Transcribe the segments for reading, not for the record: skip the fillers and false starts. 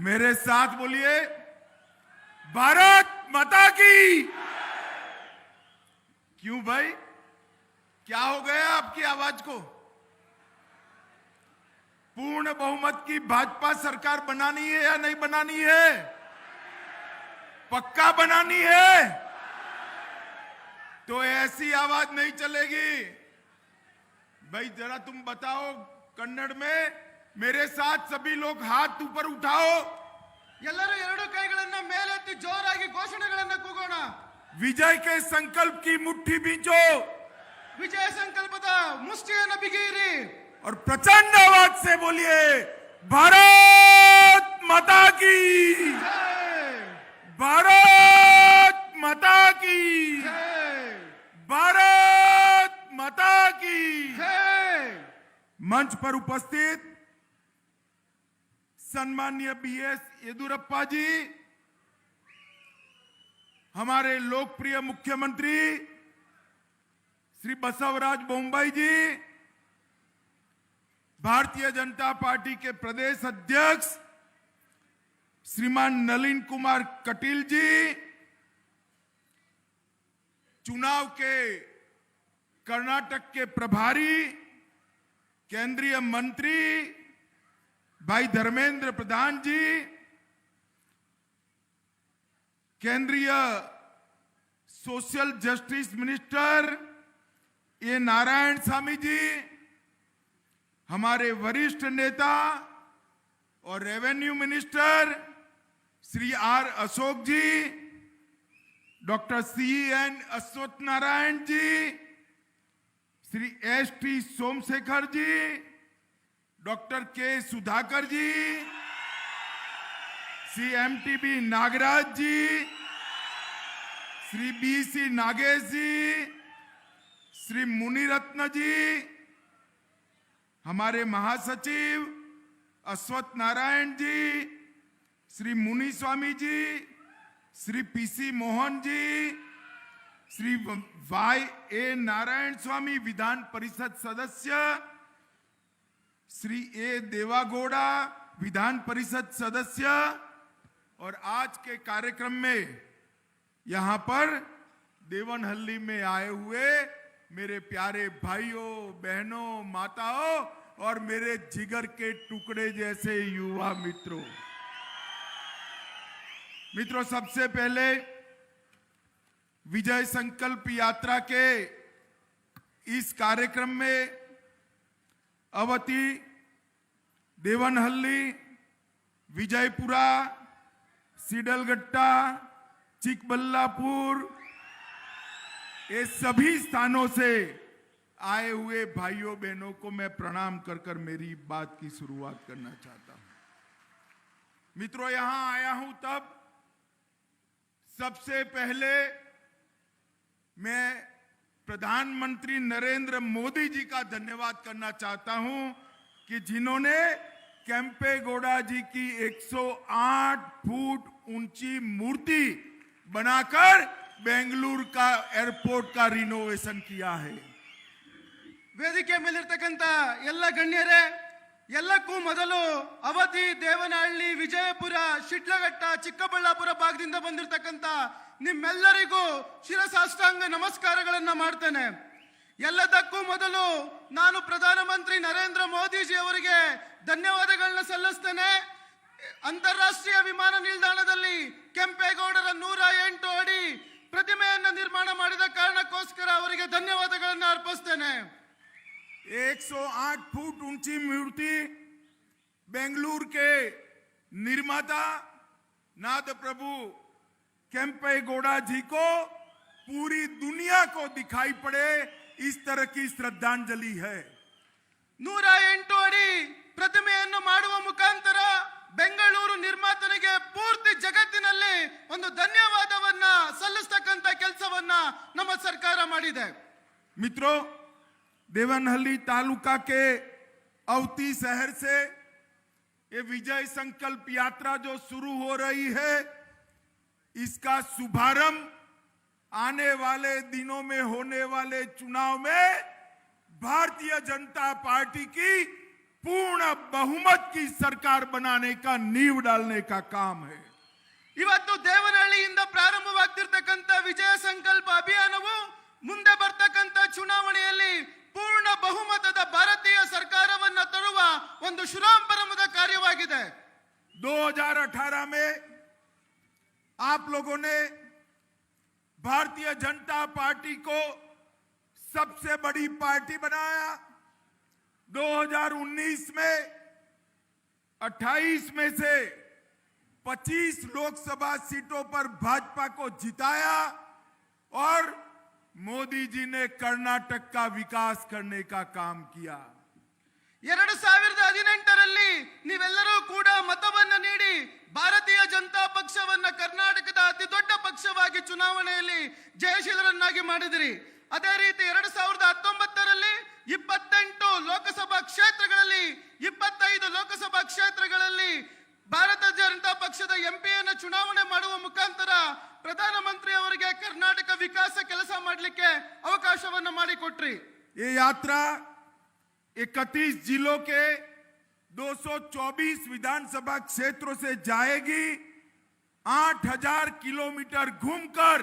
मेरे साथ बोलिए, भारत माता की। क्यों भाई, क्या हो गया आपकी आवाज को? पूर्ण बहुमत की भाजपा सरकार बनानी है या नहीं बनानी है? पक्का बनानी है? तो ऐसी आवाज नहीं चलेगी भाई। जरा तुम बताओ कन्नड़ में, मेरे साथ सभी लोग हाथ ऊपर उठाओ। ಎಲ್ಲರೂ ಎರಡು ಕೈಗಳನ್ನು ಮೇಲೆತ್ತಿ ಜೋರಾಗಿ ಘೋಷಣೆಗಳನ್ನು ಕೂಗೋಣ। विजय के संकल्प की मुट्ठी बींचो, ವಿಜಯ ಸಂಕಲ್ಪದ ಮುಷ್ಟಿಯನ್ನು ಬಿಗಿಯಿರಿ और प्रचंड आवाज से बोलिए, भारत माता की, भारत माता की, भारत माता की। मंच पर उपस्थित सम्माननीय बीएस येदियुरप्पा जी, हमारे लोकप्रिय मुख्यमंत्री श्री बसवराज बोम्मई जी, भारतीय जनता पार्टी के प्रदेश अध्यक्ष श्रीमान नलिन कुमार कटील जी, चुनाव के कर्नाटक के प्रभारी केंद्रीय मंत्री भाई धर्मेंद्र प्रधान जी, केंद्रीय social justice minister A Narayana Swamy ji, हमारे वरिष्ठ नेता और revenue minister Shri R Ashok ji, doctor CN Ashwath Narayan ji, Shri ST Somashekar ji, doctor K Sudhakar ji, Shri MTB Nagaraj ji, Shri BC Nagesh ji, Shri Munirathna ji, हमारे महासचिव अश्वत्थ नारायण जी, श्री मुनि स्वामी जी, श्री PC मोहन जी, श्री YA नारायण स्वामी विधान परिषद सदस्य, श्री A देवागौड़ा विधान परिषद सदस्य, और आज के कार्यक्रम में यहां पर देवनहल्ली में आए हुए मेरे प्यारे भाइयों बहनों माताओं और मेरे जिगर के टुकड़े जैसे युवा मित्रों, सबसे पहले विजय संकल्प यात्रा के इस कार्यक्रम में अवती, देवनहल्ली, विजयपुरा, सिडलगट्टा, चिकबल्लापुर, ये सभी स्थानों से आए हुए भाइयों बहनों को मैं प्रणाम कर कर मेरी बात की शुरुआत करना चाहता हूं। मित्रों, यहां आया हूं तब सबसे पहले मैं प्रधानमंत्री नरेंद्र मोदी जी का धन्यवाद करना चाहता हूं कि जिन्होंने केंपेगौड़ा जी की 108 फुट ऊंची मूर्ति बनाकर बेंगलुरु का एयरपोर्ट का रिनोवेशन किया है। ವೇದಿಕೆ ಮೇಲಿರ್ತಕ್ಕಂತ ಎಲ್ಲ ಗಣ್ಯರೇ, ಎಲ್ಲಕ್ಕೂ ಮೊದಲು ಅವಧಿ, ದೇವನಹಳ್ಳಿ, ವಿಜಯಪುರ, ಶಿಡ್ಲಘಟ್ಟ, ಚಿಕ್ಕಬಳ್ಳಾಪುರ ಭಾಗದಿಂದ ಬಂದಿರತಕ್ಕಂತ ನಿಮ್ಮೆಲ್ಲರಿಗೂ ಶಿರಸಾಷ್ಟಾಂಗ ನಮಸ್ಕಾರಗಳನ್ನ ಮಾಡ್ತೇನೆ। ಎಲ್ಲದಕ್ಕೂ ಮೊದಲು ನಾನು ಪ್ರಧಾನಮಂತ್ರಿ ನರೇಂದ್ರ ಮೋದಿಜಿ ಅವರಿಗೆ ಧನ್ಯವಾದಗಳನ್ನ ಸಲ್ಲಿಸ್ತೇನೆ। ಅಂತಾರಾಷ್ಟ್ರೀಯ ವಿಮಾನ ನಿಲ್ದಾಣದಲ್ಲಿ ಕೆಂಪೇಗೌಡರ 108 ಅಡಿ ಪ್ರತಿಮೆಯನ್ನು ನಿರ್ಮಾಣ ಮಾಡಿದ ಕಾರಣಕ್ಕೋಸ್ಕರ ಅವರಿಗೆ ಧನ್ಯವಾದಗಳನ್ನು ಅರ್ಪಿಸ್ತೇನೆ। 108 फुट ऊंची मूर्ति बेंगलुरु के निर्माता नाथ प्रभु केंपेगौड़ा जी को पूरी दुनिया को दिखाई पड़े, इस तरह की श्रद्धांजलि है। 108 ಅಡಿ ಪ್ರತಿಮೆಯನ್ನು ಮಾಡುವ ಮುಖಾಂತರ ಬೆಂಗಳೂರು ನಿರ್ಮಾತನಿಗೆ ಪೂರ್ತಿ ಜಗತ್ತಿನಲ್ಲಿ ಒಂದು ಧನ್ಯವಾದವನ್ನ ಸಲ್ಲಿಸತಕ್ಕಂತ ಕೆಲಸವನ್ನ ನಮ್ಮ ಸರ್ಕಾರ ಮಾಡಿದೆ। मित्रों, देवनहल्ली तालुका के अवती शहर से ये विजय संकल्प यात्रा जो शुरू हो रही है, इसका शुभारंभ आने वाले दिनों में होने वाले चुनाव में भारतीय जनता पार्टी की पूर्ण बहुमत की सरकार बनाने का नींव डालने का काम है। ಇವತ್ತು ದೇವನಹಳ್ಳಿಯಿಂದ ಪ್ರಾರಂಭವಾಗ್ತಿರ್ತಕ್ಕಂಥ ವಿಜಯ ಸಂಕಲ್ಪ ಅಭಿಯಾನವು ಮುಂದೆ ಬರ್ತಕ್ಕಂಥ ಚುನಾವಣೆಯಲ್ಲಿ ಪೂರ್ಣ ಬಹುಮತದ ಭಾರತೀಯ ಸರ್ಕಾರವನ್ನ ತರುವ ಒಂದು ಶುಭಾರಂಭದ ಕಾರ್ಯವಾಗಿದೆ। 2018 में आप लोगों ने भारतीय जनता पार्टी को सबसे बड़ी पार्टी बनाया। 2019 में 28 में से 25 लोकसभा सीटों पर भाजपा को जिताया और मोदी जी ने कर्नाटक का विकास करने का काम किया। 2018ರಲ್ಲಿ ನೀವೆಲ್ಲರೂ ಕೂಡ ಮತವನ್ನು ನೀಡಿ ಭಾರತೀಯ ಜನತಾ ಪಕ್ಷವನ್ನ ಕರ್ನಾಟಕದ ಅತಿ ದೊಡ್ಡ ಪಕ್ಷವಾಗಿ ಚುನಾವಣೆಯಲ್ಲಿ ಜಯಶೀಲರನ್ನಾಗಿ ಮಾಡಿದಿರಿ। ಅದೇ ರೀತಿ 2019ರಲ್ಲಿ 28 ಲೋಕಸಭಾ ಕ್ಷೇತ್ರಗಳಲ್ಲಿ 25 ಲೋಕಸಭಾ ಕ್ಷೇತ್ರಗಳಲ್ಲಿ ಭಾರತೀಯ ಜನತಾ ಪಕ್ಷದ ಎಂಪಿಯನ್ನು ಚುನಾವಣೆ ಮಾಡುವ ಮುಖಾಂತರ ಪ್ರಧಾನಮಂತ್ರಿ ಅವರಿಗೆ ಕರ್ನಾಟಕ ವಿಕಾಸ ಕೆಲಸ ಮಾಡಲಿಕ್ಕೆ ಅವಕಾಶವನ್ನು ಮಾಡಿಕೊಟ್ರಿ। ये यात्रा 31 जिलों के 224 विधानसभा क्षेत्रों से जाएगी। 8000 किलोमीटर घूमकर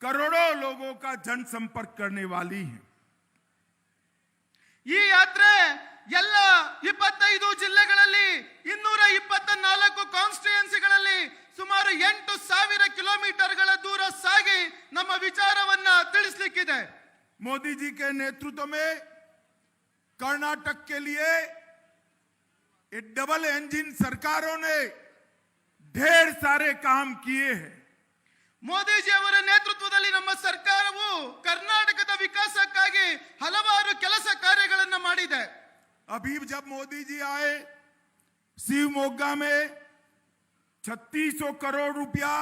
करोड़ों लोगों का जनसंपर्क करने वाली है। ಈ ಯಾತ್ರೆ ಎಲ್ಲ 25 ಜಿಲ್ಲೆಗಳಲ್ಲಿ 224 ಕಾನ್ಸ್ಟಿಟ್ಯೂಯೆನ್ಸಿಗಳಲ್ಲಿ ಸುಮಾರು 8000 ಕಿಲೋಮೀಟರ್ಗಳ ದೂರ ಸಾಗಿ ನಮ್ಮ ವಿಚಾರವನ್ನ ತಿಳಿಸಲಿಕ್ಕಿದೆ। मोदी जी के नेतृत्व में कर्नाटक के लिए एक डबल इंजन सरकारों ने ढेर सारे काम किए हैं। ಮೋದಿಜಿ ಅವರ ನೇತೃತ್ವದಲ್ಲಿ ನಮ್ಮ ಸರ್ಕಾರವು ಕರ್ನಾಟಕದ ವಿಕಾಸಕ್ಕಾಗಿ ಹಲವಾರು ಕೆಲಸ ಕಾರ್ಯಗಳನ್ನು ಮಾಡಿದೆ। अभी जब मोदी जी आए शिवमोगा में 3600 करोड़ रुपया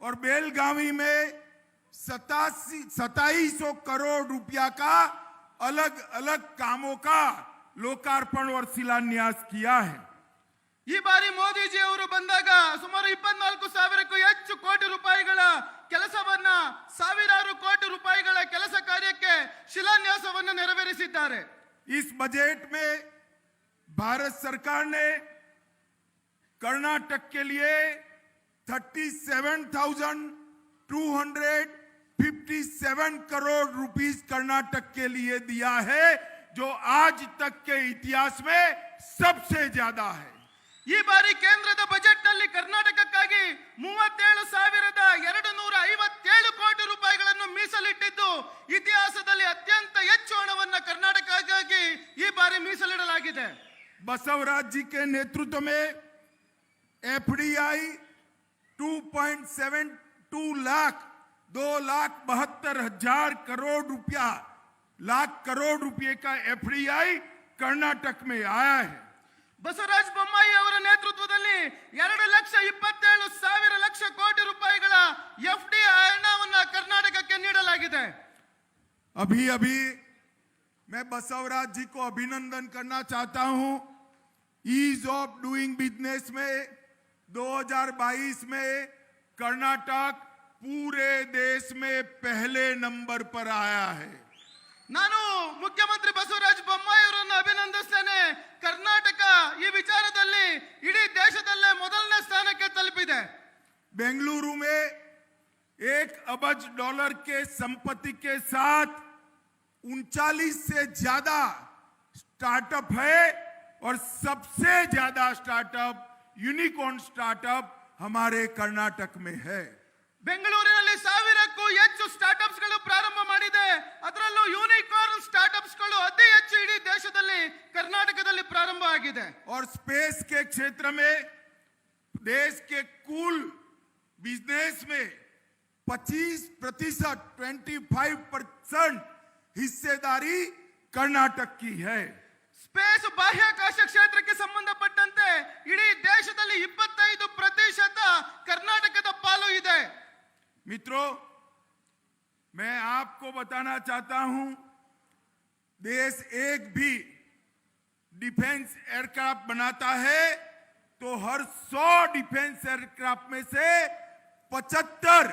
और बेलगावी में 2700 करोड़ रुपया का अलग अलग कामों का लोकार्पण और शिलान्यास किया है। ಈ ಬಾರಿ ಮೋದಿಜಿ ಅವರು ಬಂದಾಗ ಸುಮಾರು 24,000ಕ್ಕೂ ಹೆಚ್ಚು ಕೋಟಿ ರೂಪಾಯಿಗಳ ಕೆಲಸವನ್ನ ಸಾವಿರಾರು ಕೋಟಿ ರೂಪಾಯಿಗಳ ಕೆಲಸ ಕಾರ್ಯಕ್ಕೆ ಶಿಲಾನ್ಯಾಸವನ್ನು ನೆರವೇರಿಸಿದ್ದಾರೆ। इस बजट में भारत सरकार ने कर्नाटक के लिए 37,257 करोड़ रुपीस कर्नाटक के लिए दिया है, जो आज तक के इतिहास में सबसे ज्यादा है। ಈ ಬಾರಿ ಕೇಂದ್ರದ ಬಜೆಟ್ ನಲ್ಲಿ ಕರ್ನಾಟಕಕ್ಕಾಗಿ 37,257 ಕೋಟಿ ರೂಪಾಯಿಗಳನ್ನು ಮೀಸಲಿಟ್ಟಿದ್ದು ಇತಿಹಾಸದಲ್ಲಿ ಅತ್ಯಂತ ಹೆಚ್ಚು ಹಣವನ್ನು ಕರ್ನಾಟಕಕ್ಕಾಗಿ ಈ ಬಾರಿ ಮೀಸಲಿಡಲಾಗಿದೆ। बसवराज जी के नेतृत्व में एफडीआई 2.72 लाख 2,72,000 करोड़ रुपये का एफडीआई कर्नाटक में आया है। ಬಸವರಾಜ ಬೊಮ್ಮಾಯಿ ಅವರ ನೇತೃತ್ವದಲ್ಲಿ 2,27,000 ಕೋಟಿ ರೂಪಾಯಿಗಳ ಎಫ್ಡಿಐ ಹಣವನ್ನು ಕರ್ನಾಟಕಕ್ಕೆ ನೀಡಲಾಗಿದೆ। अभी अभी मैं बसवराज जी को अभिनंदन करना चाहता हूं। ईज ऑफ डूइंग बिजनेस में 2022 में कर्नाटक पूरे देश में पहले नंबर पर आया है। ನಾನು ಮುಖ್ಯಮಂತ್ರಿ ಬಸವರಾಜ ಬೊಮ್ಮಾಯಿ ಅವರನ್ನು ಅಭಿನಂದಿಸ್ತೇನೆ। ಕರ್ನಾಟಕ ಈ ವಿಚಾರದಲ್ಲಿ ಇಡೀ ದೇಶದಲ್ಲೇ ಮೊದಲನೇ ಸ್ಥಾನಕ್ಕೆ ತಲುಪಿದೆ। बेंगलुरु में $1 अरब के संपत्ति के साथ 39 से ज्यादा स्टार्टअप है और सबसे ज्यादा स्टार्टअप यूनिकॉर्न स्टार्टअप हमारे कर्नाटक में है। ಬೆಂಗಳೂರಿನಲ್ಲಿ 1000ಕ್ಕೂ ಹೆಚ್ಚು ಸ್ಟಾರ್ಟ್ಅಪ್ಸ್ ಗಳು ಪ್ರಾರಂಭ ಮಾಡಿದೆ। ಅದರಲ್ಲೂ ಯೂನಿಕಾರ್ನ್ ಸ್ಟಾರ್ಟ್ಅಪ್ಸ್ ಗಳು ಅತಿ ಹೆಚ್ಚು ಇಡೀ ದೇಶದಲ್ಲಿ ಕರ್ನಾಟಕದಲ್ಲಿ ಪ್ರಾರಂಭ ಆಗಿದೆ। और स्पेस के क्षेत्र में देश के कुल बिजनेस में 25% 25% हिस्सेदारी कर्नाटक की है। ಸ್ಪೇಸ್ ಬಾಹ್ಯಾಕಾಶ ಕ್ಷೇತ್ರಕ್ಕೆ ಸಂಬಂಧಪಟ್ಟಂತೆ ಇಡೀ ದೇಶದಲ್ಲಿ 25% ಕರ್ನಾಟಕದ ಪಾಲು ಇದೆ। मित्रों, मैं आपको बताना चाहता हूं, देश एक भी डिफेंस एयरक्राफ्ट बनाता है तो हर 100 डिफेंस एयरक्राफ्ट में से 75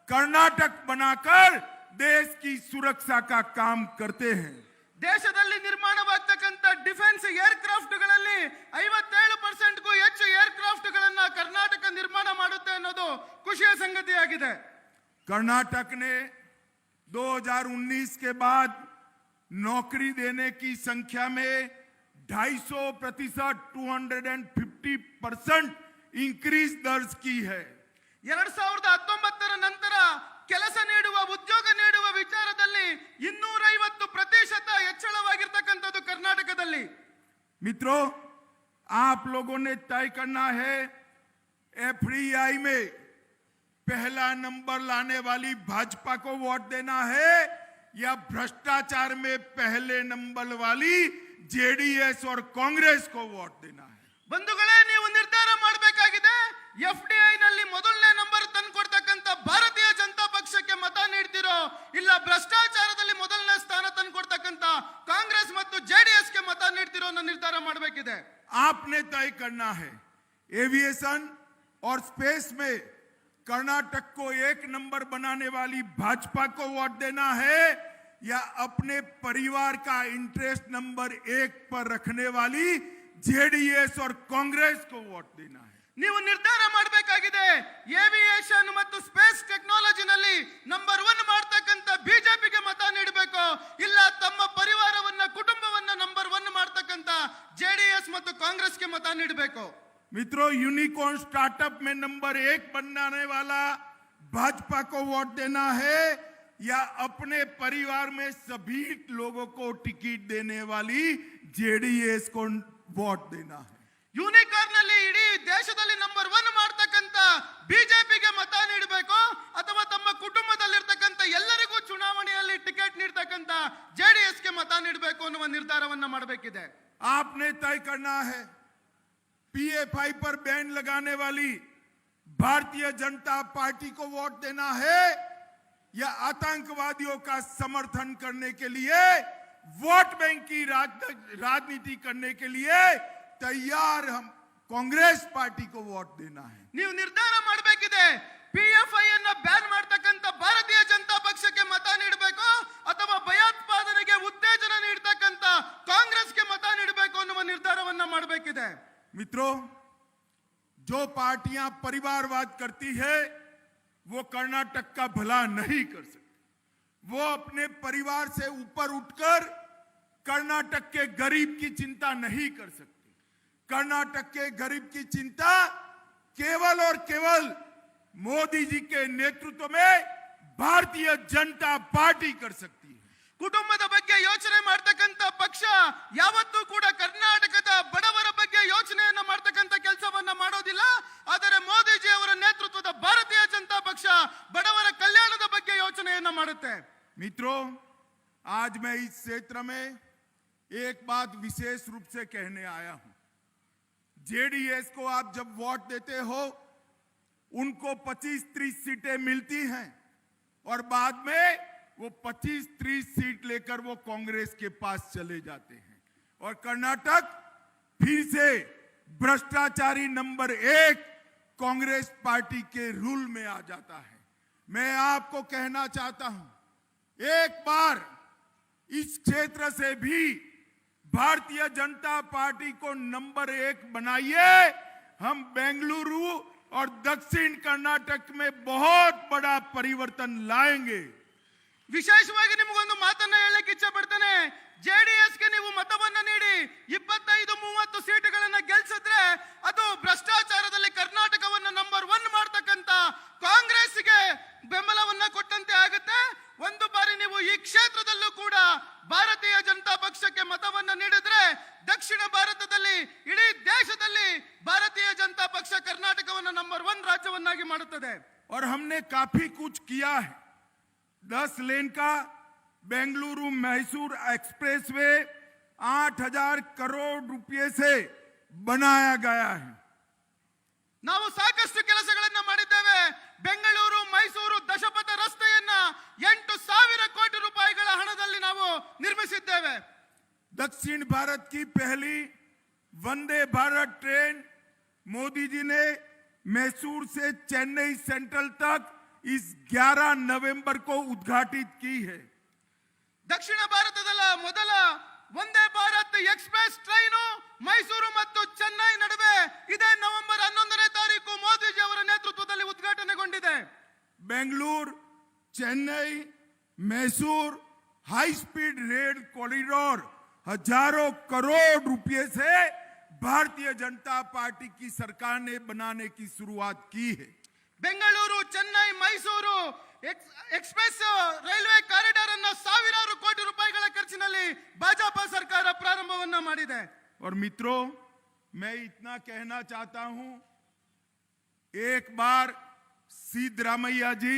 कर्नाटक बनाकर देश की सुरक्षा का काम करते हैं। ದೇಶದಲ್ಲಿ ನಿರ್ಮಾಣವಾಗ್ತಕ್ಕಂಥ ಡಿಫೆನ್ಸ್ ಏರ್ಕ್ರಾಫ್ಟ್ಗಳಲ್ಲಿ 57%ಗೂ ಹೆಚ್ಚು ಏರ್ಕ್ರಾಫ್ಟ್ಗಳನ್ನ ಕರ್ನಾಟಕ ನಿರ್ಮಾಣ ಮಾಡುತ್ತೆ ಅನ್ನೋದು ಖುಷಿಯ ಸಂಗತಿಯಾಗಿದೆ. कर्नाटक ने 2019 के बाद नौकरी देने की संख्या में 250% 250% इंक्रीज दर्ज की है. 2019ರ ನಂತರ ಕೆಲಸ ನೀಡುವ ಉದ್ಯೋಗ ನೀಡುವ ವಿಚಾರದಲ್ಲಿ 250% ಹೆಚ್ಚಳವಾಗಿರ್ತಕ್ಕಂಥದ್ದು ಕರ್ನಾಟಕದಲ್ಲಿ. मित्रों, आप लोगों ने तय करना है एफडीआई में पहला नंबर लाने वाली भाजपा को वोट देना है या भ्रष्टाचार में पहले नंबर वाली जेडीएस और कांग्रेस को वोट देना है. ಬಂಧುಗಳೇ, ನೀವು ನಿರ್ಧಾರ ಮಾಡಬೇಕಾಗಿದೆ. ಎಫ್ಡಿಐ ನಲ್ಲಿ ಮೊದಲನೇ ನಂಬರ್ ತಂದುಕೊಡ್ತಕ್ಕಂಥ ಭಾರತೀಯ ಜನತಾ ಪಕ್ಷಕ್ಕೆ ಮತ ನೀಡ್ತಿರೋ ಇಲ್ಲ ಭ್ರಷ್ಟಾಚಾರದಲ್ಲಿ ಮೊದಲನೇ ಸ್ಥಾನ ತಂದುಕೊಡ್ತಕ್ಕಂಥ ಕಾಂಗ್ರೆಸ್ ಮತ್ತು ಜೆಡಿಎಸ್ ಗೆ ಮತ ನೀಡ್ತಿರೋ ಅನ್ನೋ ನಿರ್ಧಾರ ಮಾಡಬೇಕಿದೆ. आपने तय करना है एविएशन और स्पेस में कर्नाटक को एक नंबर बनाने वाली भाजपा को वोट देना है या अपने परिवार का इंटरेस्ट नंबर 1 पर रखने वाली जेडीएस और कांग्रेस को वोट देना है. ನೀವು ನಿರ್ಧಾರ ಮಾಡಬೇಕಾಗಿದೆ. ಏವಿಯೇಷನ್ ಮತ್ತು ಸ್ಪೇಸ್ ಟೆಕ್ನಾಲಜಿನಲ್ಲಿ ನಂಬರ್ 1 ಮಾಡ್ತಕ್ಕಂಥ ಬಿಜೆಪಿಗೆ ಮತ ನೀಡಬೇಕು, ಇಲ್ಲ ತಮ್ಮ ಪರಿವಾರವನ್ನ ಕುಟುಂಬವನ್ನ ನಂಬರ್ 1 ಮಾಡ್ತಕ್ಕಂಥ ಜೆಡಿಎಸ್ ಮತ್ತು ಕಾಂಗ್ರೆಸ್ಗೆ ಮತ ನೀಡಬೇಕು. मित्रों, यूनिकॉर्न स्टार्टअप में नंबर 1 बनाने वाला भाजपा को वोट देना है या अपने परिवार में सभी लोगों को टिकट देने वाली जेडीएस को वोट देना है. ಯೂನಿಕಾರ್ನ್ ನಲ್ಲಿ ಇಡೀ ದೇಶದಲ್ಲಿ ನಂಬರ್ 1 ಮಾಡ್ತಕ್ಕಂಥ ಬಿಜೆಪಿಗೆ ಮತ ನೀಡಬೇಕು ಅಥವಾ ತಮ್ಮ ಕುಟುಂಬದಲ್ಲಿರ್ತಕ್ಕಂಥ ಎಲ್ಲರಿಗೂ ಚುನಾವಣೆಯಲ್ಲಿ ಟಿಕೆಟ್ ನೀಡತಕ್ಕಂಥ ಜೆಡಿಎಸ್ ಗೆ ಮತ ನೀಡಬೇಕು ಅನ್ನುವ ನಿರ್ಧಾರವನ್ನ ಮಾಡಬೇಕಿದೆ. आपने तय करना है पीएफआई पर बैन लगाने वाली भारतीय जनता पार्टी को वोट देना है या आतंकवादियों का समर्थन करने के लिए वोट बैंक की राजनीति करने के लिए तैयार हम कांग्रेस पार्टी को वोट देना है. ನೀವು ನಿರ್ಧಾರ ಮಾಡಬೇಕಿದೆ. ಪಿಎಫ್ಐ ಅನ್ನ ಬ್ಯಾನ್ ಮಾಡತಕ್ಕಂಥ ಭಾರತೀಯ ಜನತಾ ಪಕ್ಷಕ್ಕೆ ಮತ ನೀಡಬೇಕು ಅಥವಾ ಭಯೋತ್ಪಾದನೆಗೆ ಉತ್ತೇಜನ ನೀಡತಕ್ಕಂಥ ಕಾಂಗ್ರೆಸ್ಗೆ ಮತ ನೀಡಬೇಕು ಅನ್ನುವ ನಿರ್ಧಾರವನ್ನ ಮಾಡಬೇಕಿದೆ. मित्रों, जो पार्टियां परिवारवाद करती है वो कर्नाटक का भला नहीं कर सकती. वो अपने परिवार से ऊपर उठकर कर्नाटक के गरीब की चिंता नहीं कर सकती. कर्नाटक के गरीब की चिंता केवल और केवल मोदी जी के नेतृत्व में भारतीय जनता पार्टी कर सकती है. ಕುಟುಂಬದ ಬಗ್ಗೆ ಯೋಚನೆ ಮಾಡ್ತಕ್ಕಂಥ ಪಕ್ಷ ಯಾವತ್ತೂ ಕೂಡ ಕರ್ನಾಟಕದ ಬಡವರ ಬಗ್ಗೆ ಯೋಚನೆಯನ್ನ ಮಾಡ್ತಕ್ಕಂಥ ಕೆಲಸವನ್ನ ಮಾಡೋದಿಲ್ಲ. ಆದರೆ ಮೋದಿಜಿ ಅವರ ನೇತೃತ್ವದ ಭಾರತೀಯ ಜನತಾ ಪಕ್ಷ ಬಡವರ ಕಲ್ಯಾಣದ ಬಗ್ಗೆ ಯೋಚನೆಯನ್ನ ಮಾಡುತ್ತೆ. मित्रों, आज मैं इस क्षेत्र में एक बात विशेष रूप से कहने आया हूं. जेडीएस को आप जब वोट देते हो उनको 25-30 सीटें मिलती हैं और बाद में वो 25-30 सीट लेकर वो कांग्रेस के पास चले जाते हैं और कर्नाटक फिर से भ्रष्टाचारी नंबर 1 कांग्रेस पार्टी के रूल में आ जाता है. मैं आपको कहना चाहता हूं, एक बार इस क्षेत्र से भी भारतीय जनता पार्टी को नंबर 1 बनाइए. हम बेंगलुरु और दक्षिण कर्नाटक में बहुत बड़ा परिवर्तन लाएंगे. ವಿಶೇಷವಾಗಿ ನಿಮಗೊಂದು ಮಾತನ್ನ ಹೇಳಕ್ಕೆ ಇಚ್ಛೆ ಪಡ್ತೇನೆ. ಜೆಡಿಎಸ್ ಗೆ ನೀವು ಮತವನ್ನ ನೀಡಿ 25-30 ಸೀಟುಗಳನ್ನ ಗೆಲ್ಸಿದ್ರೆ ಅದು ಭ್ರಷ್ಟಾಚಾರದಲ್ಲಿ ಕರ್ನಾಟಕವನ್ನ ನಂಬರ್ 1 ಮಾಡ್ತಕ್ಕಂಥ ಕಾಂಗ್ರೆಸ್ಗೆ ಬೆಂಬಲವನ್ನ ಕೊಟ್ಟಂತೆ ಆಗುತ್ತೆ. ಒಂದು ಬಾರಿ ನೀವು ಈ ಕ್ಷೇತ್ರದಲ್ಲೂ ಕೂಡ ಭಾರತೀಯ ಜನತಾ ಪಕ್ಷಕ್ಕೆ ಮತವನ್ನ ನೀಡಿದ್ರೆ ದಕ್ಷಿಣ ಭಾರತದಲ್ಲಿ ಇಡೀ ದೇಶದಲ್ಲಿ ಭಾರತೀಯ ಜನತಾ ಪಕ್ಷ ಕರ್ನಾಟಕವನ್ನ ನಂಬರ್ 1 ರಾಜ್ಯವನ್ನಾಗಿ ಮಾಡುತ್ತದೆ. और हमने काफी कुछ किया है. 10 लेन का बेंगलुरु मैसूर एक्सप्रेसवे 8,000 करोड़ रुपए से बनाया गया है. ನಾವು ಸಾಕಷ್ಟು ಕೆಲಸಗಳನ್ನ ಮಾಡಿದ್ದೇವೆ. ಬೆಂಗಳೂರು ಮೈಸೂರು ದಶಪಥ ರಸ್ತೆಯನ್ನ 8,000 ಕೋಟಿ ರೂಪಾಯಿಗಳ ಹಣದಲ್ಲಿ ನಾವು ನಿರ್ಮಿಸಿದ್ದೇವೆ. दक्षिण भारत की पहली वंदे भारत ट्रेन मोदी जी ने मैसूर से चेन्नई सेंट्रल तक इस 11 नवंबर को उद्घाटित की है. ದಕ್ಷಿಣ ಭಾರತದ ಮೊದಲ ವಂದೇ ಭಾರತ್ ಎಕ್ಸ್ಪ್ರೆಸ್ ಟ್ರೈನು ಮೈಸೂರು ಮತ್ತು ಚೆನ್ನೈ ನಡುವೆ ಇದೇ ನವೆಂಬರ್ 11ನೇ ತಾರೀಕು ಮೋದಿಜಿ ಅವರ ನೇತೃತ್ವದಲ್ಲಿ ಉದ್ಘಾಟನೆಗೊಂಡಿದೆ. Bengaluru Chennai Mysore high speed rail corridor हजारों करोड़ रुपए से भारतीय जनता पार्टी की सरकार ने बनाने की शुरुआत की है. Bengaluru Chennai Mysuru express railway corridor ಅನ್ನು ಸಾವಿರಾರು ಕೋಟಿ ರೂಪಾಯಿಗಳ ಖರ್ಚಿನಲ್ಲಿ ಭಾಜಪಾ ಸರ್ಕಾರ ಪ್ರಾರಂಭವನ್ನ ಮಾಡಿದೆ. और मित्रों, मैं इतना कहना चाहता हूं, एक बार सिद्धरामैया जी,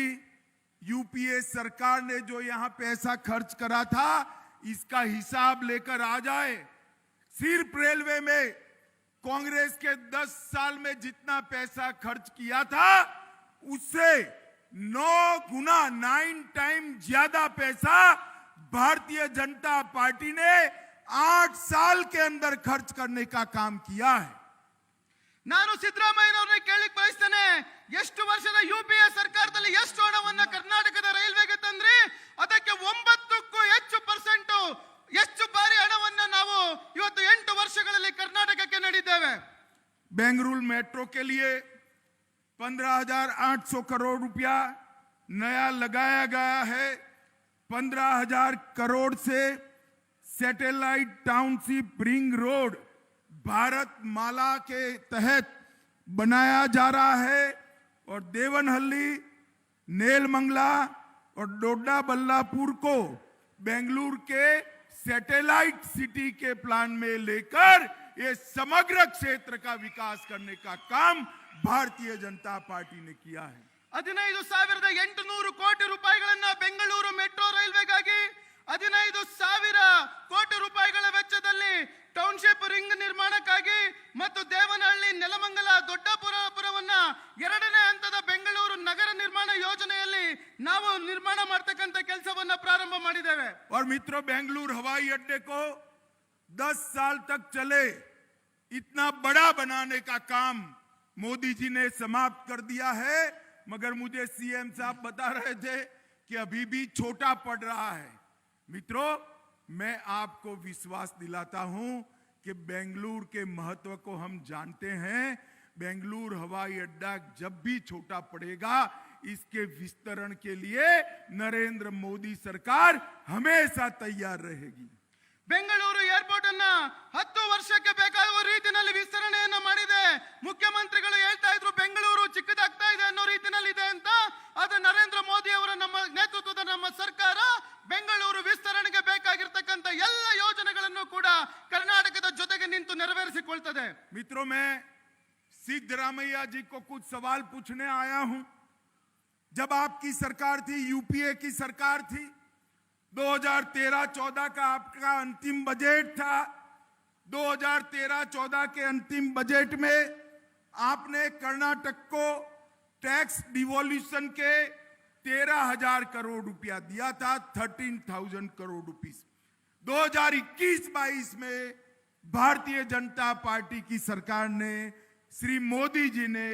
यूपीए सरकार ने जो यहां पैसा खर्च करा था, इसका हिसाब लेकर आ जाए. सिर्फ रेलवे में कांग्रेस के 10 साल में जितना पैसा खर्च किया था, उससे 9 गुना 9 टाइम ज्यादा पैसा भारतीय जनता पार्टी ने 8 साल के अंदर खर्च करने का काम किया है. ನಾನು ಸಿದ್ದರಾಮಯ್ಯನವರನ್ನ ಕೇಳಲಿಕ್ಕೆ ಬಯಸ್ತೇನೆ, ಎಷ್ಟು ವರ್ಷದ ಯುಪಿಎ ಸರ್ಕಾರದಲ್ಲಿ ಎಷ್ಟು ಹಣವನ್ನ ಕರ್ನಾಟಕದ ರೈಲ್ವೆಗೆ ತಂದ್ರಿ? ಅದಕ್ಕೆ 9ಕ್ಕೂ ಹೆಚ್ಚು ಪರ್ಸೆಂಟ್ ಎಷ್ಟು ಬಾರಿ ಹಣವನ್ನ ನಾವು ಇವತ್ತು 8 ವರ್ಷಗಳಲ್ಲಿ ಕರ್ನಾಟಕಕ್ಕೆ ನೀಡಿದ್ದೇವೆ. बेंगलुरु मेट्रो के लिए 15,800 करोड़ रुपया नया लगाया गया है. 15,000 करोड़ से satellite township ring road Bharat Mala के तहत बनाया जा रहा है. और देवनहल्ली, नेलमंगला और डोडा बल्लापुर को बेंगलुरु के सैटेलाइट सिटी के प्लान में लेकर ये समग्र क्षेत्र का विकास करने का काम भारतीय जनता पार्टी ने किया है. 15,800 ಕೋಟಿ ರೂಪಾಯಿಗಳನ್ನ ಬೆಂಗಳೂರು ಮೆಟ್ರೋ ರೈಲ್ವೆಗಾಗಿ, 15,000 ಕೋಟಿ ರೂಪಾಯಿಗಳ ವೆಚ್ಚದಲ್ಲಿ ಟೌನ್ಶಿಪ್ ರಿಂಗ್ ನಿರ್ಮಾಣಕ್ಕಾಗಿ ಮತ್ತು ದೇವನಹಳ್ಳಿ, ನೆಲಮಂಗಲ, ದೊಡ್ಡಪುರವನ್ನ 2ನೇ ಹಂತದ ಬೆಂಗಳೂರು ನಗರ ನಿರ್ಮಾಣ ಯೋಜನೆಯಲ್ಲಿ ನಾವು ನಿರ್ಮಾಣ ಮಾಡತಕ್ಕಂತ ಕೆಲಸವನ್ನ ಪ್ರಾರಂಭ ಮಾಡಿದ್ದೇವೆ. और मित्रों, बेंगलुरु हवाई अड्डे को 10 साल तक चले इतना बड़ा बनाने का काम मोदी जी ने समाप्त कर दिया है. मगर मुझे सीएम साहब बता रहे थे कि अभी भी छोटा पड़ रहा है. मित्रों, मैं आपको विश्वास दिलाता हूं कि बेंगलुरु के महत्व को हम जानते हैं. बेंगलुरु हवाई अड्डा जब भी छोटा पड़ेगा, इसके विस्तरण के लिए नरेंद्र मोदी सरकार हमेशा तैयार रहेगी. ಬೆಂಗಳೂರು ಏರ್ಪೋರ್ಟ್ ಅನ್ನ 10 ವರ್ಷಕ್ಕೆ ಬೇಕಾಗುವ ರೀತಿಯಲ್ಲಿ ವಿಸ್ತರಣೆಯನ್ನು ಮಾಡಿದೆ. ಮುಖ್ಯಮಂತ್ರಿಗಳು ಹೇಳ್ತಾ ಇದ್ರು ಬೆಂಗಳೂರು ಚಿಕ್ಕದಾಗ್ತಾ ಇದೆ ಅನ್ನೋ ರೀತಿಯಲ್ಲಿ ಇದೆ ಅಂತ. ಅದು ನರೇಂದ್ರ ಮೋದಿ ಅವರ ನಮ್ಮ ನೇತೃತ್ವದ ನಮ್ಮ ಸರ್ಕಾರ ಬೆಂಗಳೂರು ವಿಸ್ತರಣೆಗೆ ಬೇಕಾಗಿರತಕ್ಕಂತ ಎಲ್ಲ ಯೋಜನೆಗಳನ್ನು ಕೂಡ ಕರ್ನಾಟಕದ ಜೊತೆಗೆ ನಿಂತು ನೆರವೇರಿಸಿಕೊಳ್ತದೆ. मित्रों, मैं सिद्धरामैया जी को कुछ सवाल पूछने आया हूं. जब आपकी सरकार थी, यूपीए की सरकार थी, 2013-14 का आपका अंतिम बजट था. 2013-14 के अंतिम बजट में आपने कर्नाटक को टैक्स डिवोल्यूशन के 13,000 करोड़ रुपया दिया था, 13,000 करोड़ रुपीस. 2021-22 में भारतीय जनता पार्टी की सरकार ने, श्री मोदी जी ने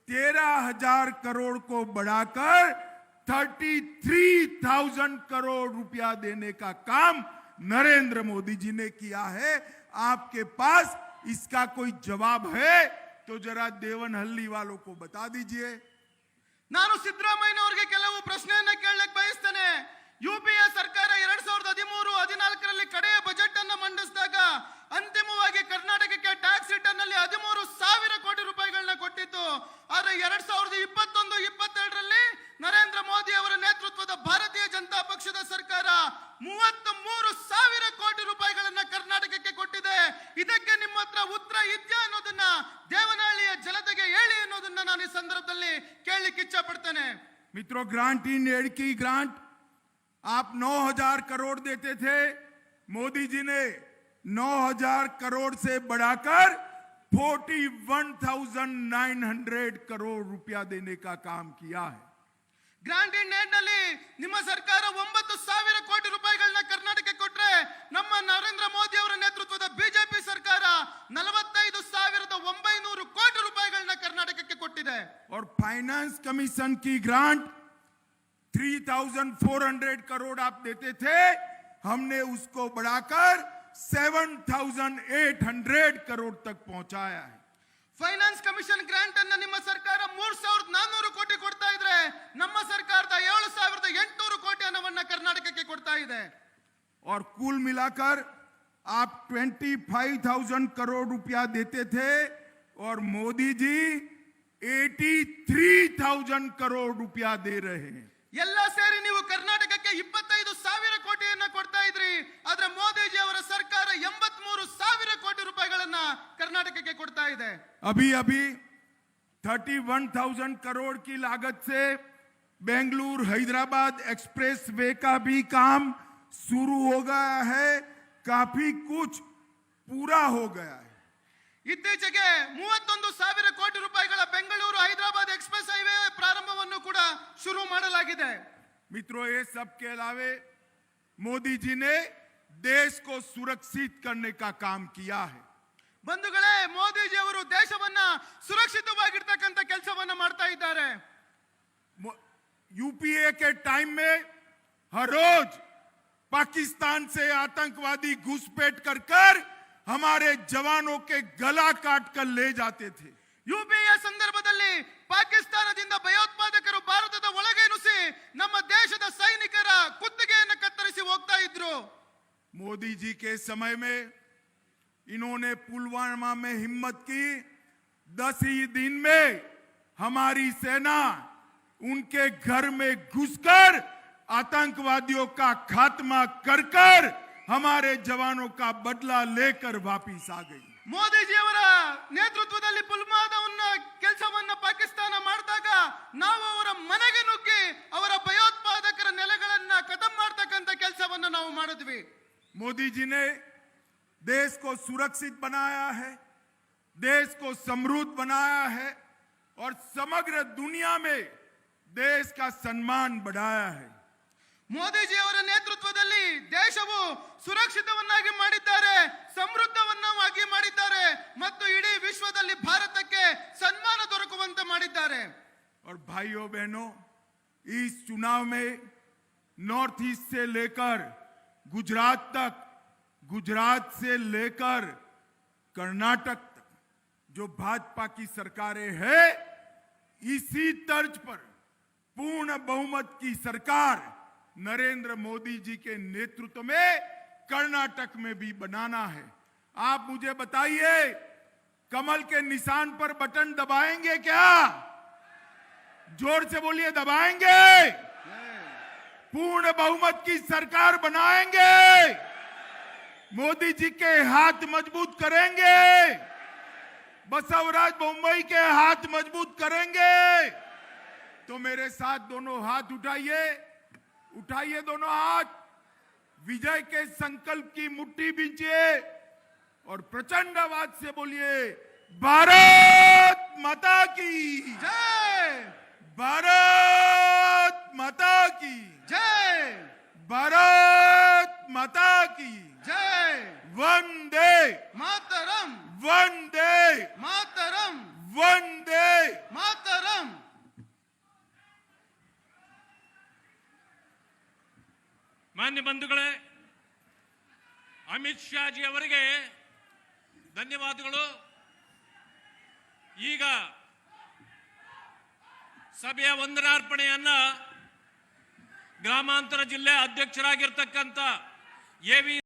13,000 करोड़ को बढ़ाकर 33,000 करोड़ रुपया देने का काम नरेंद्र मोदी जी ने किया है. आपके पास इसका कोई जवाब है तो जरा देवनहल्ली वालों को बता दीजिए. ನಾನು ಸಿದ್ದರಾಮಯ್ಯನವರಿಗೆ ಕೆಲವು ಪ್ರಶ್ನೆಯನ್ನ ಕೇಳಲಿಕ್ಕೆ ಬಯಸ್ತೇನೆ. ಯುಪಿಎ ಸರ್ಕಾರ 2013-14ರಲ್ಲಿ ಕಡೆಯ ಬಜೆಟ್ ಅನ್ನು ಮಂಡಿಸಿದಾಗ ಅಂತಿಮವಾಗಿ ಕರ್ನಾಟಕಕ್ಕೆ ಟ್ಯಾಕ್ಸ್ ರಿಟರ್ನ್ ನಲ್ಲಿ 13,000 ಕೋಟಿ ರೂಪಾಯಿಗಳನ್ನ ಕೊಟ್ಟಿತ್ತು. ಆದರೆ 2021-22ರಲ್ಲಿ ನರೇಂದ್ರ ಮೋದಿ ಅವರ ನೇತೃತ್ವದ ಭಾರತೀಯ ಜನತಾ ಪಕ್ಷದ ಸರ್ಕಾರ 33,000 ಕೋಟಿ ರೂಪಾಯಿಗಳನ್ನ ಕರ್ನಾಟಕಕ್ಕೆ ಕೊಟ್ಟಿದೆ. ಇದಕ್ಕೆ ನಿಮ್ಮ ಹತ್ರ ಉತ್ತರ ಇದೆಯಾ ಅನ್ನೋದನ್ನ ದೇವನಹಳ್ಳಿಯ ಜನತೆಗೆ ಹೇಳಿ ಅನ್ನೋದನ್ನ ನಾನು ಈ ಸಂದರ್ಭದಲ್ಲಿ ಕೇಳಲಿಕ್ಕೆ ಇಚ್ಛೆ ಪಡ್ತೇನೆ. मित्रों, ग्रांट इन एड की ग्रांट आप 9,000 करोड़ देते थे. मोदी जी ने 9,000 करोड़ से बढ़ाकर 41,900 करोड़ रुपया देने का काम किया है. ಗ್ರಾಂಟ್ ಇನ್ ಏಡ್ ನಲ್ಲಿ ನಿಮ್ಮ ಸರ್ಕಾರ 9,000 ಕೋಟಿ ರೂಪಾಯಿಗಳನ್ನ ಕರ್ನಾಟಕಕ್ಕೆ ಕೊಟ್ರೆ, ನಮ್ಮ ನರೇಂದ್ರ ಮೋದಿ ಅವರ ನೇತೃತ್ವದ ಬಿಜೆಪಿ ಸರ್ಕಾರ 45,900 ಕೋಟಿ ರೂಪಾಯಿಗಳನ್ನ ಕರ್ನಾಟಕಕ್ಕೆ ಕೊಟ್ಟಿದೆ. और फाइनेंस कमीशन की ग्रांट 3,400 करोड़ आप देते थे. हमने उसको बढ़ाकर 7,800 करोड़ तक पहुंचाया है। ಫೈನಾನ್ಸ್ ಕಮಿಷನ್ ಗ್ರಾಂಟ್ ಅನ್ನ ನಿಮ್ಮ ಸರ್ಕಾರ 3,400 ಕೋಟಿ ಕೊಡ್ತಾ ಇದ್ರೆ, ನಮ್ಮ ಸರ್ಕಾರದ 7,800 ಕೋಟಿ ಹಣವನ್ನ ಕರ್ನಾಟಕಕ್ಕೆ ಕೊಡ್ತಾ ಇದೆ। और कुल मिलाकर आप 25,000 करोड़ रुपया देते थे और मोदी जी 83,000 करोड़ रुपया दे रहे हैं। ಎಲ್ಲ ಸೇರಿ ನೀವು ಕರ್ನಾಟಕಕ್ಕೆ 25,000 ಕೋಟಿಯನ್ನ ಕೊಡ್ತಾ ಇದ್ರಿ, ಆದ್ರೆ ಮೋದಿಜಿ ಅವರ ಸರ್ಕಾರ 83,000 ಕೋಟಿ ರೂಪಾಯಿಗಳನ್ನ ಕರ್ನಾಟಕಕ್ಕೆ ಕೊಡ್ತಾ ಇದೆ। अभी अभी 31,000 करोड़ की लागत से बेंगलुरु हैदराबाद एक्सप्रेस वे का भी काम शुरू हो गया है। काफी कुछ पूरा हो गया है। ಇತ್ತೀಚೆಗೆ 31,000 ಕೋಟಿ ರೂಪಾಯಿಗಳ ಬೆಂಗಳೂರು ಹೈದರಾಬಾದ್ ಎಕ್ಸ್ಪ್ರೆಸ್ ಹೈವೇ ಪ್ರಾರಂಭವನ್ನು ಕೂಡ ಶುರು ಮಾಡಲಾಗಿದೆ। मित्रों, ये सब के अलावे मोदी जी ने देश को सुरक्षित करने का काम किया है। ಬಂಧುಗಳೇ, ಮೋದಿಜಿ ಅವರು ದೇಶವನ್ನ ಸುರಕ್ಷಿತವಾಗಿರ್ತಕ್ಕಂಥ ಕೆಲಸವನ್ನ ಮಾಡ್ತಾ ಇದ್ದಾರೆ। यूपीए के टाइम में हर रोज पाकिस्तान से आतंकवादी घुसपैठ कर हमारे जवानों के गला काट कर ले जाते थे। ಯುಪಿಎ ಸಂದರ್ಭದಲ್ಲಿ ಪಾಕಿಸ್ತಾನದಿಂದ ಭಯೋತ್ಪಾದಕರು ಭಾರತದ ಒಳಗೆ ನುಸಿ ನಮ್ಮ ದೇಶದ ಸೈನಿಕರ ಕುತ್ತಿಗೆಯನ್ನು ಕತ್ತರಿಸಿ ಹೋಗ್ತಾ ಇದ್ರು। मोदी जी के समय में इन्होंने पुलवामा में हिम्मत की। 10 ही दिन में हमारी सेना उनके घर में घुसकर आतंकवादियों का खात्मा कर हमारे जवानों का बदला लेकर वापिस आ गई। ಮೋದಿಜಿ ಅವರ ನೇತೃತ್ವದಲ್ಲಿ ಪುಲ್ವಾಮಾವನ್ನ ಕೆಲಸವನ್ನ ಪಾಕಿಸ್ತಾನ ಮಾಡಿದಾಗ ನಾವು ಅವರ ಮನೆಗೆ ನುಗ್ಗಿ ಅವರ ಭಯೋತ್ಪಾದಕರ ನೆಲೆಗಳನ್ನ ಖತಮ್ ಮಾಡತಕ್ಕಂತ ಕೆಲಸವನ್ನ ನಾವು ಮಾಡಿದ್ವಿ। मोदी जी ने देश को सुरक्षित बनाया है, देश को समृद्ध बनाया है और समग्र दुनिया में देश का सम्मान बढ़ाया है। ಮೋದಿಜಿ ಅವರ ನೇತೃತ್ವದಲ್ಲಿ ದೇಶವು ಸುರಕ್ಷಿತವನ್ನಾಗಿ ಮಾಡಿದ್ದಾರೆ, ಸಮೃದ್ಧವನ್ನಾಗಿ ಮಾಡಿದ್ದಾರೆ ಮತ್ತು ಇಡೀ ವಿಶ್ವದಲ್ಲಿ ಭಾರತಕ್ಕೆ ಸನ್ಮಾನ ದೊರಕುವಂತೆ ಮಾಡಿದ್ದಾರೆ। और भाइयों बहनों, इस चुनाव में नॉर्थ ईस्ट से लेकर गुजरात तक, गुजरात से लेकर कर्नाटक तक जो भाजपा की सरकारें हैं, इसी तर्ज पर पूर्ण बहुमत की सरकार नरेंद्र मोदी जी के नेतृत्व में कर्नाटक में भी बनाना है। आप मुझे बताइए, कमल के निशान पर बटन दबाएंगे क्या? जोर से बोलिए, दबाएंगे? पूर्ण बहुमत की सरकार बनाएंगे? मोदी जी के हाथ मजबूत करेंगे? बसवराज बोम्मई के हाथ मजबूत करेंगे? तो मेरे साथ दोनों हाथ उठाइए, उठाइए दोनों हाथ, विजय के संकल्प की मुट्ठी बींचिए और प्रचंड आवाज से बोलिए, भारत माता की जय, भारत माता की जय, भारत माता की जय, वंदे मातरम, वंदे मातरम, वंदे मातरम। ಮಾನ್ಯ ಬಂಧುಗಳೇ, ಅಮಿತ್ ಶಾ ಜಿ ಅವರಿಗೆ ಧನ್ಯವಾದಗಳು। ಈಗ ಸಭೆಯ ವಂದನಾರ್ಪಣೆಯನ್ನ ಗ್ರಾಮಾಂತರ ಜಿಲ್ಲೆ ಅಧ್ಯಕ್ಷರಾಗಿರ್ತಕ್ಕಂಥ ಎ ವಿ